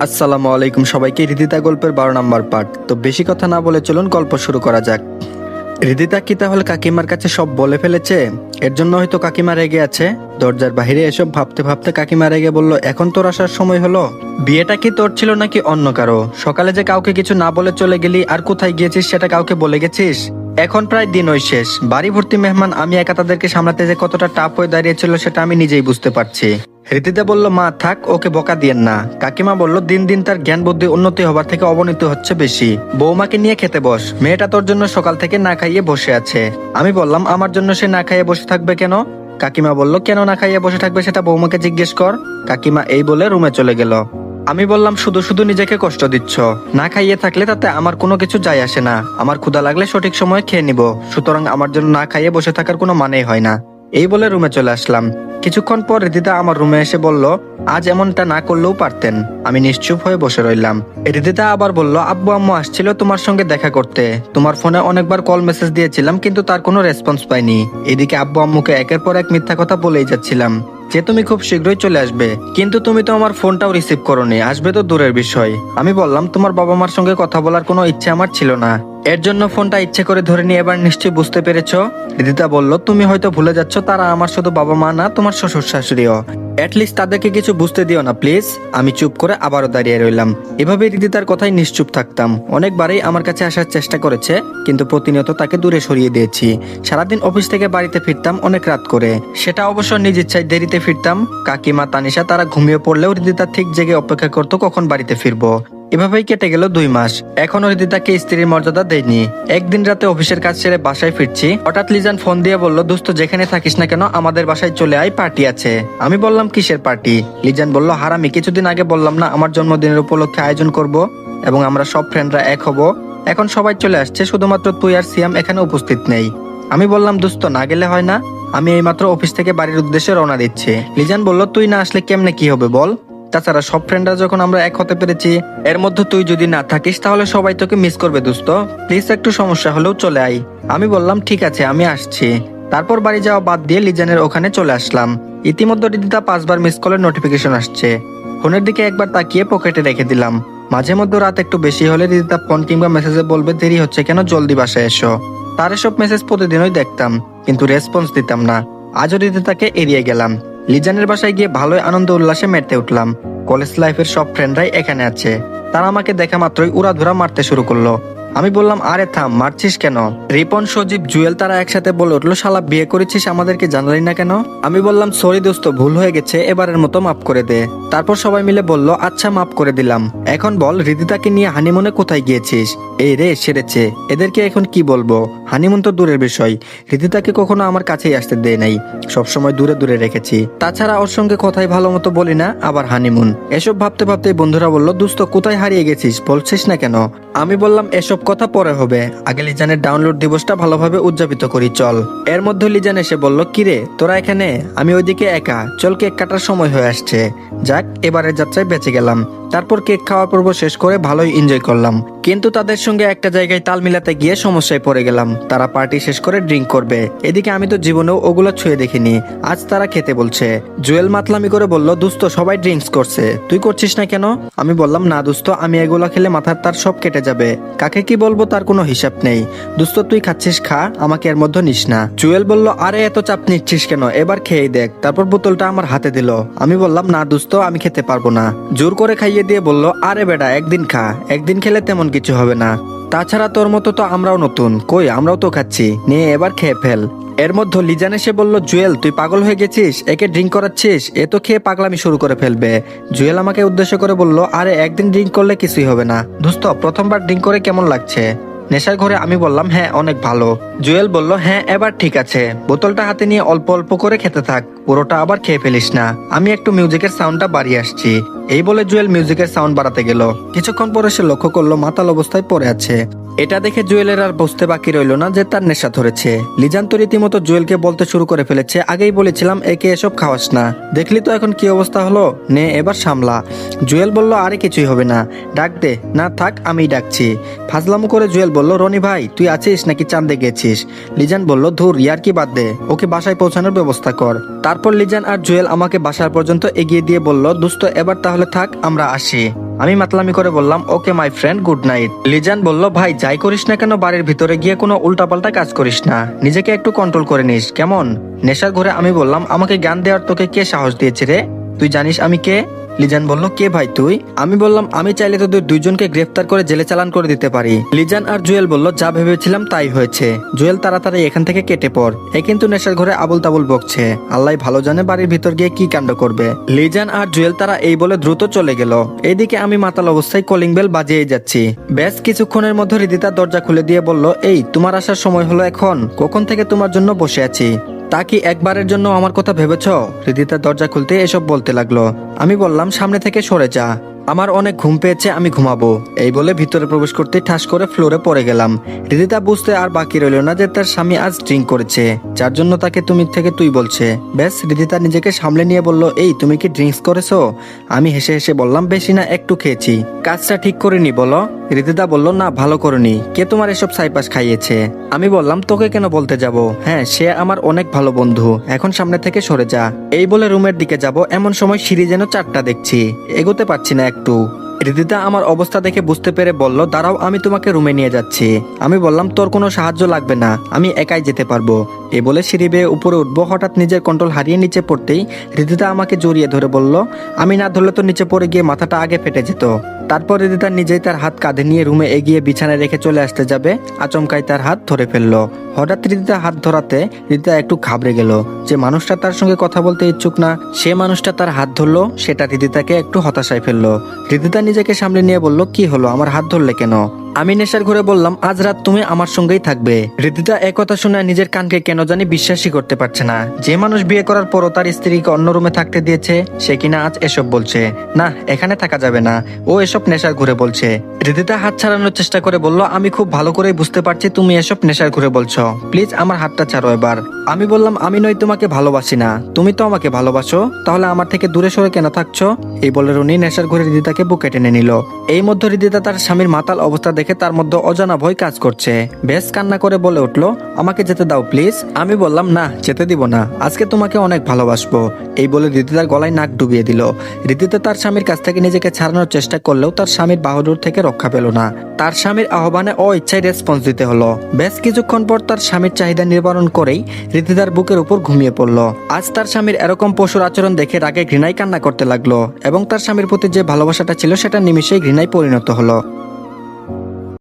আসসালামু আলাইকুম সবাইকে। হৃদিতা গল্পের 12 নম্বর পার্ট। তো বেশি কথা না বলে চলুন গল্প শুরু করা যাক। হৃদিতা কি তাহলে কাকিমার কাছে সব বলে ফেলেছে? এর জন্য হয়তো কাকিমা রেগে আছে। দরজার বাইরে এসব ভাবতে ভাবতে কাকিমা রেগে বলল, এখন তোর আসার সময় হলো? বিয়েটা কি তোর ছিল নাকি অন্য কারো? সকালে যে কাউকে কিছু না বলে চলে গেলি, আর কোথায় গিয়েছিস সেটা কাউকে বলে গেছিস? এখন প্রায় দিনই শেষ, বাড়ি ভর্তি মেহমান, আমি একা তাদেরকে সামলাতে যে কতটা টাফ হয়ে দাঁড়িয়েছিল সেটা আমি নিজেই বুঝতে পারছি। হৃদিতা বলল, মা থাক, ওকে বকা দিয়েন না। কাকিমা বলল, দিন দিন তার জ্ঞান বুদ্ধি উন্নতি হবার থেকে অবনতি হচ্ছে বেশি। বৌমাকে নিয়ে খেতে বস, মেয়েটা তোর জন্য সকাল থেকে না খাইয়ে বসে আছে। আমি বললাম, আমার জন্য সে না খাইয়ে বসে থাকবে কেন? কাকিমা বলল, কেন না খাইয়ে বসে থাকবে সেটা বৌমাকে জিজ্ঞেস কর। কাকিমা এই বলে রুমে চলে গেল। আমি বললাম, শুধু শুধু নিজেকে কষ্ট দিচ্ছ। না খাইয়ে থাকলে তাতে আমার কোনো কিছু যায় আসে না। আমার ক্ষুধা লাগলে সঠিক সময়ে খেয়ে নিব, সুতরাং আমার জন্য না খাইয়ে বসে থাকার কোনো মানেই হয় না। এই বলে রুমে চলে আসলাম। কিছুক্ষণ পর হৃদিতা আমার রুমে এসে বলল, আজ এমনটা না করলেও পারতেন। আমি নিশ্চুপ হয়ে বসে রইলাম। হৃদিতা আবার বলল, আব্বু আম্মু আসছিল তোমার সঙ্গে দেখা করতে। তোমার ফোনে অনেকবার কল মেসেজ দিয়েছিলাম, কিন্তু তার কোনো রেসপন্স পাইনি। এদিকে আব্বু আম্মুকে একের পর এক মিথ্যা কথা বলেই যাচ্ছিলাম যে তুমি খুব শীঘ্রই চলে আসবে, কিন্তু তুমি তো আমার ফোনটাও রিসিভ করোনি। আসবে তো দূরের বিষয়। আমি বললাম, তোমার বাবা মার সঙ্গে কথা বলার কোনো ইচ্ছে আমার ছিল না, এর জন্য ফোনটা ইচ্ছে করে ধরে নিয়ে এবার নিশ্চয়ই বুঝতে পেরেছ। হৃদিতা বলল, তুমি হয়তো ভুলে যাচ্ছ, তারা আমার শুধু বাবা মা না, তোমার শ্বশুর শাশুড়িও। অ্যাটলিস্ট তাদেরকে কিছু বুঝতে দিও না প্লিজ। আমি চুপ করে আবারও দাঁড়িয়ে রইলাম। এভাবে হৃদিতার কথাই নিশ্চুপ থাকতাম। অনেকবারই আমার কাছে আসার চেষ্টা করেছে, কিন্তু প্রতিনিয়ত তাকে দূরে সরিয়ে দিয়েছি। সারাদিন অফিস থেকে বাড়িতে ফিরতাম অনেক রাত করে, সেটা অবশ্য নিজ ইচ্ছায় দেরিতে ফিরতাম। কাকিমা তানিশা তারা ঘুমিয়ে পড়লেও হৃদিতা ঠিক জেগে অপেক্ষা করতো কখন বাড়িতে ফিরবো। এভাবেই কেটে গেল 2 মাস। এখনো হৃদিতাকে স্ত্রীর মর্যাদা দেয়নি। একদিন রাতে অফিসের কাজ সেরে বাসায় ফিরছি, হঠাৎ লিজান ফোন দিয়ে বলল, দোস্ত যেখানে থাকিস না কেন আমাদের বাসায় চলে আয়, পার্টি আছে। আমি বললাম, কিসের পার্টি? লিজান বলল, হারামি, কিছুদিন আগে বললাম না আমার জন্মদিনের উপলক্ষে আয়োজন করব এবং আমরা সব ফ্রেন্ডরা এক হব। এখন সবাই চলে আসছে, শুধুমাত্র তুই আর সিয়াম এখানে উপস্থিত নেই। আমি বললাম, দোস্ত না গেলে হয় না? আমি এইমাত্র অফিস থেকে বাড়ির উদ্দেশ্যে রওনা দিচ্ছি। লিজান বলল, তুই না আসলে কেমনে কি হবে বল? তাছাড়া সব ফ্রেন্ডরা যখন আমরা এক হতে পেরেছি, এর মধ্যে তুই যদি না থাকিস তাহলে সবাই তোকে মিস করবে দোস্ত। প্লিজ একটু সমস্যা হলেও চলে আয়। আমি বললাম, ঠিক আছে, আমি আসছি। তারপর বাড়ি যাওয়া বাদ দিয়ে লিজানের ওখানে চলে আসলাম। ইতিমধ্যে হৃদিতা 5 বার মিস কলের নোটিফিকেশন আসছে। ফোনের দিকে একবার তাকিয়ে পকেটে রেখে দিলাম। মাঝে মধ্যে রাত একটু বেশি হলে হৃদিতা ফোন কিংবা মেসেজে বলবে, দেরি হচ্ছে কেন, জলদি বাসায় এসো। তার এসব মেসেজ প্রতিদিনই দেখতাম, কিন্তু রেসপন্স দিতাম না। আজও হৃদিতাকে এড়িয়ে গেলাম। লিজানের বাসায় গিয়ে ভালোই আনন্দ উল্লাসে মেতে উঠলাম। কলেজ লাইফের সব ফ্রেন্ডরাই এখানে আছে। তারা আমাকে দেখা মাত্রই উড়াধুরা মারতে শুরু করলো। আমি বললাম, আরে থাম, মারছিস কেন? রিপন, সজীব, জুয়েল তারা একসাথে বলে উঠলো, শালা বিয়ে করেছিস, আমাদেরকে জানালি না কেন? আমি বললাম, সরি দোস্ত, ভুল হয়ে গেছে, এবারের মতো মাফ করে দে। তারপর সবাই মিলে বলল, আচ্ছা মাফ করে দিলাম। এখন বল, হৃদিতাকে নিয়ে হানিমুনে কোথায় গিয়েছিস? এই রে সেরেছে, এদেরকে এখন কি বলবো? হানিমুন তো দূরের বিষয়, হৃদিতাকে কখনো আমার কাছেই আসতে দেয় নাই, সবসময় দূরে দূরে রেখেছি। তাছাড়া ওর সঙ্গে কথাই ভালো মতো বলি না, আবার হানিমুন। এসব ভাবতে ভাবতে বন্ধুরা বলল, দোস্ত কোথায় হারিয়ে গেছিস, বলছিস না কেন? আমি বললাম, এসব কথা পরে হবে, আগে লিজানের ডাউনলোড দিবসটা ভালোভাবে উদযাপিত করি চল। এর মধ্যে লিজান এসে বলল, কিরে তোরা এখানে? আমি ওইদিকে একা, চল কেক কাটার সময় হয়ে আসছে। যাক, এবারের যাত্রায় বেঁচে গেলাম। তারপর কেক খাওয়ার পর্ব শেষ করে ভালোই এনজয় করলাম, কিন্তু তাদের সঙ্গে একটা জায়গায় তাল মিলাতে গিয়ে সমস্যায় পড়ে গেলাম। তারা পার্টি শেষ করে ড্রিঙ্ক করবে, এদিকে আমি তো জীবনেও ওগুলো ছুঁয়ে দেখিনি। আজ তারা খেতে বলছে। জুয়েল মাতলামি করে বলল, দোস্ত সবাই ড্রিঙ্কস করছে, তুই করছিস না কেন? আমি বললাম, না দোস্ত, আমি এগুলো খেলে মাথার তার সব কেটে যাবে, কাকে কি বলবো তার কোনো হিসাব নেই। দোস্ত তুই খাচ্ছিস খা, আমাকে এর মধ্যে নিস না। জুয়েল বলল, আরে এত চাপ নিচ্ছিস কেন, এবার খেয়ে দেখ। তারপর বোতলটা আমার হাতে দিল। আমি বললাম, না দোস্ত, আমি খেতে পারবো না। জোর করে খাইয়ে দিয়ে বলল, আরে বেটা একদিন খা, একদিন খেলে তেমন কিছু হবে না। তাছাড়া তোর মতো তো আমরাও নতুন, কই আমরাও তো খাচ্ছি, নিয়ে এবার খেয়ে ফেল। এর মধ্যে লিজান এসে বলল, জুয়েল তুই পাগল হয়ে গেছিস, একে ড্রিঙ্ক করাচ্ছিস, এ তো খেয়ে পাগলামি শুরু করে ফেলবে। জুয়েল আমাকে উদ্দেশ্য করে বলল, আরে একদিন ড্রিঙ্ক করলে কিছুই হবে না দোস্ত, প্রথমবার ড্রিঙ্ক করে কেমন লাগছে নেশার ঘরে? আমি বললাম, হ্যাঁ অনেক ভালো। জুয়েল বলল, হ্যাঁ এবার ঠিক আছে, বোতলটা হাতে নিয়ে অল্প অল্প করে খেতে থাক, পুরোটা আবার খেয়ে ফেলিস না, আমি একটু মিউজিকের সাউন্ডটা বাড়িয়ে আসছি। এই বলে জুয়েল মিউজিকের সাউন্ড বাড়াতে গেল। কিছুক্ষণ পরে সে লক্ষ্য করলো মাতাল অবস্থায় পড়ে আছে। এটা দেখে জুয়েলের আর বুঝতে বাকি রইল না যে তার নেশা ধরেছে। লিজান তো রীতিমতো জুয়েলকে বলতে শুরু করে ফেলেছে, আগেই বলেছিলাম একে এসব খাওয়াস না, দেখলি তো এখন কি অবস্থা হলো, নে এবার সামলা। জুয়েল বলল, আরে কিছুই হবে না, ডাক দে। না থাক, আমিই ডাকছি। ফাজলামো করে জুয়েল বলল, রনি ভাই তুই আছিস নাকি চাঁদে গেছিস? লিজান বলল, ধুর ইয়ার কি বাদ দে, ওকে বাসায় পৌঁছানোর ব্যবস্থা কর। তারপর লিজান আর জুয়েল আমাকে বাসার পর্যন্ত এগিয়ে দিয়ে বলল, দোস্ত এবার তাহলে থাক, আমরা আসি। আমি মাতলামি করে বললাম okay my friend, good night. লিজান বলল ভাই যাই করিস না কেন বাড়ির ভিতরে গিয়ে কোনো উল্টাপাল্টা কাজ করিস না, নিজেকে একটু কন্ট্রোল করে নিস কেমন। নেশার ঘরে আমি বললাম আমাকে জ্ঞান দেওয়ার তোকে কে সাহস দিয়েছে রে, তুই জানিস আমি কে? লিজান বলল কে ভাই তুই? আমি বললাম আমি চাইলে তোদের দুইজনকে গ্রেফতার করে জেলে চালান করে দিতে পারি। লিজান আর জুয়েল বলল যা ভেবেছিলাম তাই হয়েছে। জুয়েল তাড়াতাড়ি এখান থেকে কেটে পড়, এ কিন্তু নেশার ঘরে আবুল তাবুল বকছে, আল্লাহ ভালো জানে বাড়ির ভিতর গিয়ে কি কাণ্ড করবে। লিজান আর জুয়েল তারা এই বলে দ্রুত চলে গেল। এইদিকে আমি মাতাল অবস্থায় কলিং বেল বাজিয়ে যাচ্ছি। বেশ কিছুক্ষণের মধ্যে হৃদিতা দরজা খুলে দিয়ে বলল এই তোমার আসার সময় হলো এখন, কখন থেকে তোমার জন্য বসে আছি, তা কি একবারের জন্য আমার কথা ভেবেছ? হৃদিতা দরজা খুলতে এসব বলতে লাগলো। আমি বললাম সামনে থেকে সরে যা, আমার অনেক ঘুম পেয়েছে, আমি ঘুমাবো। এই বলে ভিতরে প্রবেশ করতে ঠাস করে ফ্লোরে পড়ে গেলাম। হৃদিতা বুঝতে আর বাকি রইল না যে তার স্বামী আজ ড্রিঙ্ক করেছে, যার জন্য তাকে তুমি থেকে তুই বলছে। ব্যাস হৃদিতা নিজেকে সামলে নিয়ে বলল এই তুমি কি ড্রিঙ্কস করেছো? আমি হেসে হেসে বললাম বেশি না, একটু খেয়েছি। কাজটা ঠিক করিনি বলো? হৃদিতা বলল না ভালো করনি, কে তোমার এসব সাইপাস খাইয়েছে? আমি বললাম তোকে কেন বলতে যাব, হ্যাঁ সে আমার অনেক ভালো বন্ধু, এখন সামনে থেকে সরে যা। এই বলে রুমের দিকে যাব এমন সময় সিঁড়ি যেন চারটা দেখছি, এগোতে পারছি না একটু। হৃদিতা আমার অবস্থা দেখে বুঝতে পেরে বলল দাঁড়াও আমি তোমাকে রুমে নিয়ে যাচ্ছি। আমি বললাম তোর কোনো সাহায্য লাগবে না, আমি একাই যেতে পারবো। এ বলে সিঁড়ি বেয়ে উপরে উঠবো, হঠাৎ নিজের কন্ট্রোল হারিয়ে নিচে পড়তেই হৃদিতা আমাকে জড়িয়ে ধরে বলল আমি না ধরলে তো নিচে পড়ে গিয়ে মাথাটা আগে ফেটে যেত। তারপর হৃদিতা নিজেই তার হাত কাঁধে নিয়ে রুমে এগিয়ে বিছানায় রেখে চলে আসতে যাবে, আচমকাই তার হাত ধরে ফেললো। হঠাৎ হৃদিতা হাত ধরাতে হৃদিতা একটু ঘাবড়ে গেল। যে মানুষটা তার সঙ্গে কথা বলতে ইচ্ছুক না, সে মানুষটা তার হাত ধরলো, সেটা হৃদিতাকে একটু হতাশায় ফেললো। হৃদিতা নিজেকে সামলে নিয়ে বলল কি হলো, আমার হাত ধরলে কেন? আমি নেশার ঘরে বললাম আজ রাত তুমি আমার সঙ্গেই থাকবে। হৃদিতা একথা শুনে নিজের কানকে কেন জানি বিশ্বাসই করতে পারছে না। যে মানুষ বিয়ে করার পরও তার স্ত্রীকে অন্য রুমে থাকতে দিয়েছে, সে কিনা আজ এসব বলছে। না, এখানে থাকা যাবে না, ও এসব নেশার ঘুরে বলছে। হৃদিতা হাত ছাড়ানোর চেষ্টা করে বলল আমি খুব ভালো করেই বুঝতে পারছি তুমি এসব নেশার ঘুরে বলছো, প্লিজ আমার হাতটা ছাড়ো এবার। আমি বললাম আমি নই তোমাকে ভালোবাসি না, তুমি তো আমাকে ভালোবাসো, তাহলে আমার থেকে দূরে সরে কেন থাকছো? এই বলে রুনি নেশার ঘুরে হৃদিতাকে বুকে টেনে নিল। এই মধ্যে হৃদিতা তার স্বামীর মাতাল অবস্থা দেখে তার মধ্যে অজানা ভয় কাজ করছে। বেশ কান্না করে বলে উঠলো আমাকে যেতে দাও প্লিজ। আমি বললাম না, যেতে দিব না, আজকে তোমাকে অনেক ভালোবাসবো। এই বলে হৃদিতার গলায় নাক ডুবিয়ে দিল। হৃদিতা তার স্বামীর কাছ থেকে নিজেকে ছাড়ানোর চেষ্টা করলেও তার স্বামীর বাহুডোর থেকে রক্ষা পেল না। তার স্বামীর আহ্বানে ও ইচ্ছায় রেসপন্স দিতে হলো। বেশ কিছুক্ষণ পর তার স্বামীর চাহিদা নিবারণ করেই হৃদিতার বুকের উপর ঘুমিয়ে পড়লো। আজ তার স্বামীর এরকম পশুর আচরণ দেখে রাগে ঘৃণায় কান্না করতে লাগলো এবং তার স্বামীর প্রতি যে ভালোবাসাটা ছিল সেটা নিমিষেই ঘৃণায় পরিণত হলো।